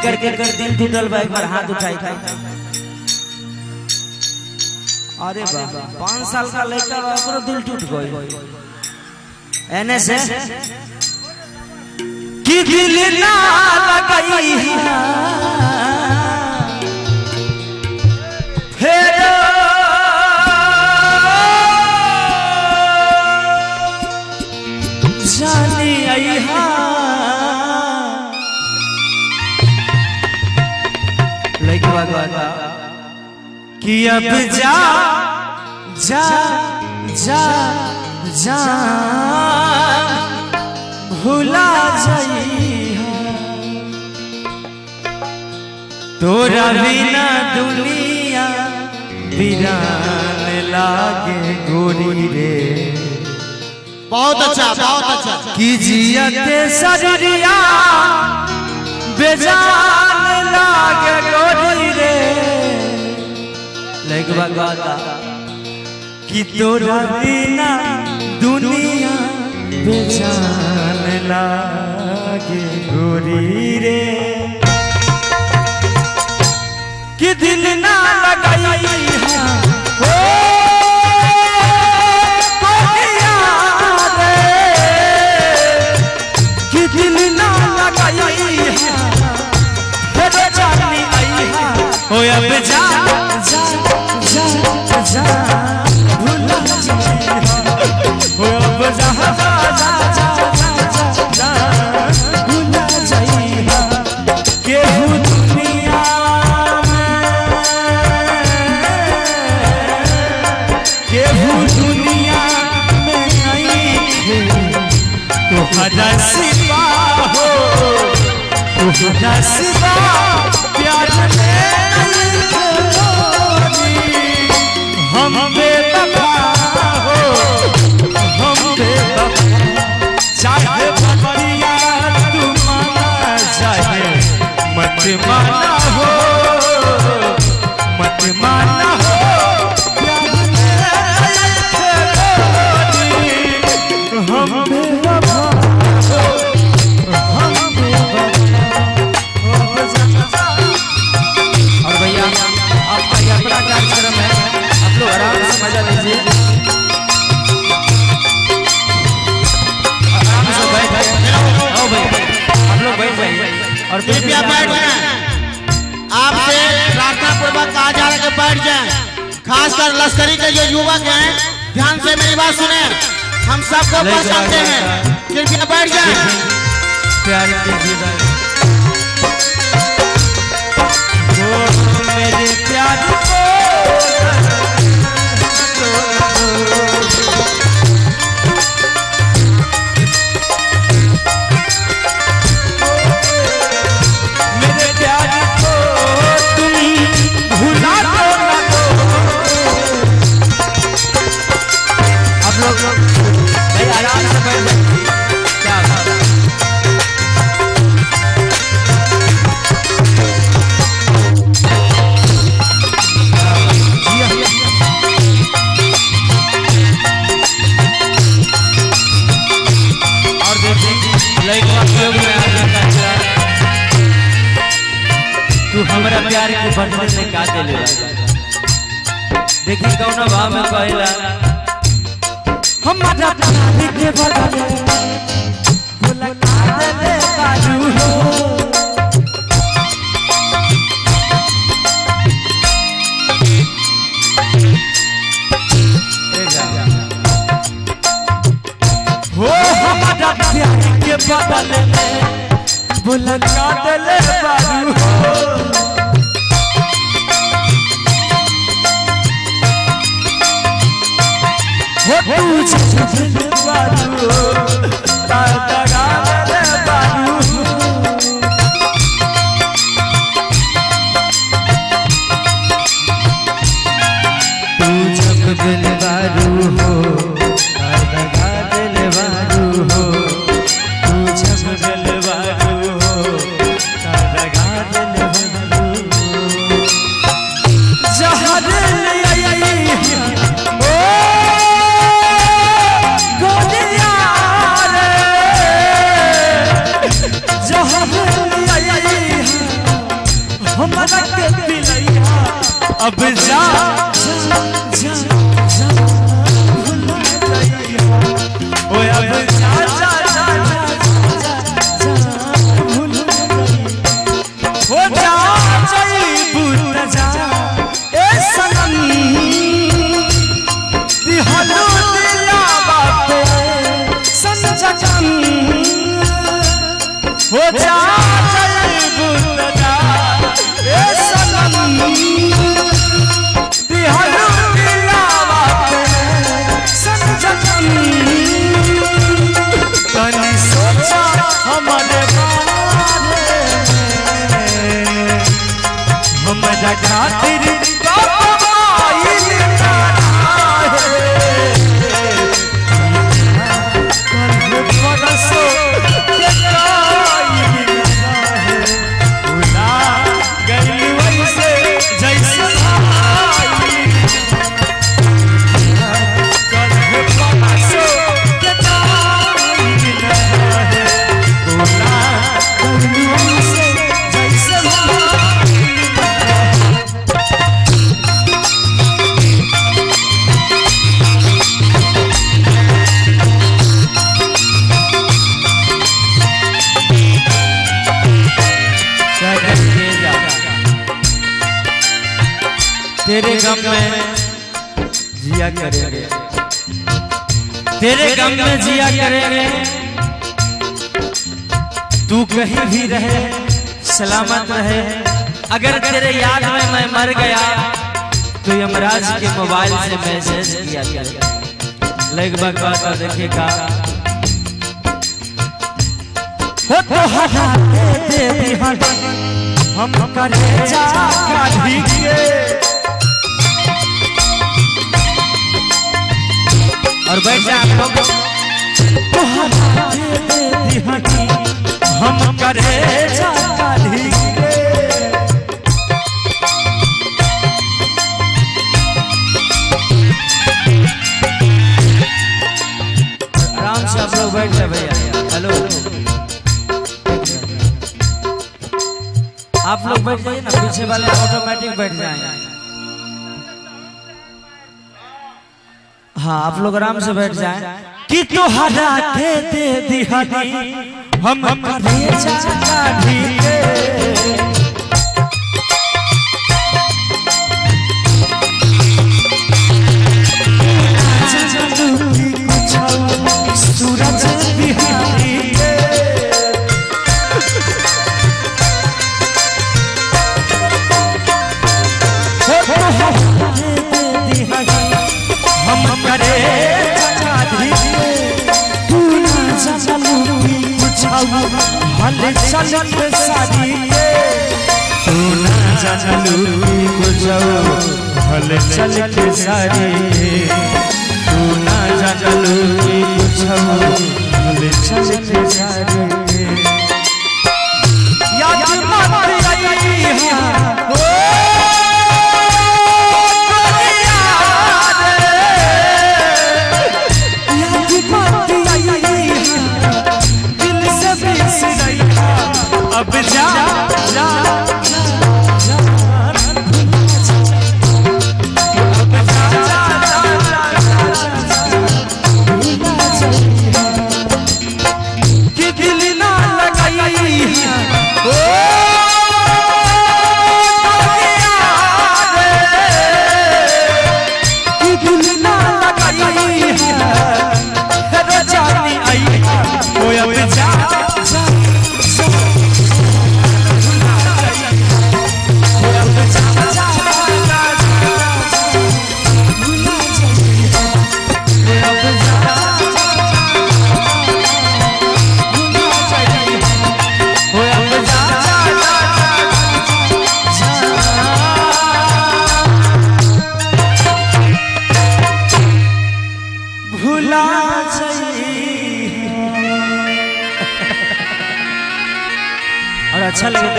जेकर के कर दिल टूटल बा एक बार हाथ उठाई था। अरे बाबा 5 साल का लड़का बा ओकरो दिल टूट गई। एने से कि दिल ना लगाई फिर जानी आई कि अब जा जा जा जा भुला जाइहा तोरा बिना दुनिया वीरान लागे गोरी रे। बहुत अच्छा कि जियते शरीरिया बेजान लागे गोरी रे। लगवा गाता कि तोरा बिना दुनिया बेजान लागे गोरी रे। कि दिल ना लगाई हो कोहिया रे। कि दिल ना लगाई फिर जानी आई हो अब जा जा जा भुला जाइहा हो अब जा जा जा भुला जाइहा। केहू दुनिया में नहीं तोहरा सिवा हो तोहरा सिवा प्यार हम बेवफा हो हम बेवफा। चाहे भवरिया तू माना चाहे मत माना हो मत माना हो। हम बेवफा हो हम बेवफा। और भैया आपका ये अपना कार्यक्रम है, आप लोग आराम से मजा लीजिए। आराम से बैठ आओ भाई आप लोग बैठ जाइए और कृपया बैठ जाएं। आपसे प्रार्थना पूर्वक कहा जा रहा है कि बैठ जाएं। खासकर लश्करी के जो युवक हैं ध्यान से मेरी बात सुने। हम सबको पहचानते हैं, कृपया बैठ जाएं। प्यार कीजिए मेरे प्यार को मेरे प्यार को तुम भुला दो ना दो। आप लोग भाई आराम से बैठ जाइए। क्या तू हमारा प्यार के बदले में का देले। देखी कौन भाव में कहला हमारा प्यार के बदले भुला का देले बाजू हो। हमारा प्यार के बदले भुला का देले बाजू हो। तुझे बाजू तागा दे बाजू। तू जब दिल बाजू हो तागा दिल बाजू हो। तू जब दिल बाजू हो तागा दिल बाजू हो। जहर गोलियां रे गम में जिया करेंगे, तेरे गम में जिया करेंगे। तू कहीं भी रहे सलामत रहे। अगर तेरे याद में मैं मर गया तो यमराज के मोबाइल से मैसेज किया करेगा। लेग बात देखिएगा, हो तो हटा दे हम करे जा काढ़ी के। और बैठ जा आप लोग, तो हटा दे हम करे जा काढ़ी के। आराम से आप लोग बैठ जाए भैया। हेलो, आप लोग बैठ जाइए ना, पीछे वाले ऑटोमेटिक बैठ जाएंगे। हाँ, आप लोग आराम से बैठ जाएं। कि तो हरा के दे दिहानी हम करे जा काढ़ी के। सूरज बिहारी हम करे तू ना चलू बुझाऊ हल चल के सारी, तू ना चलू बुझाऊ हल चल के सारी, तू ना चलू बुझाऊ हल चल के सारी। याद मत आई है अब जा जा कि दिल ना लगाई ओ कि दिल ना लगाई है जानी आई ओ अब जा भुला और अच्छा लगे।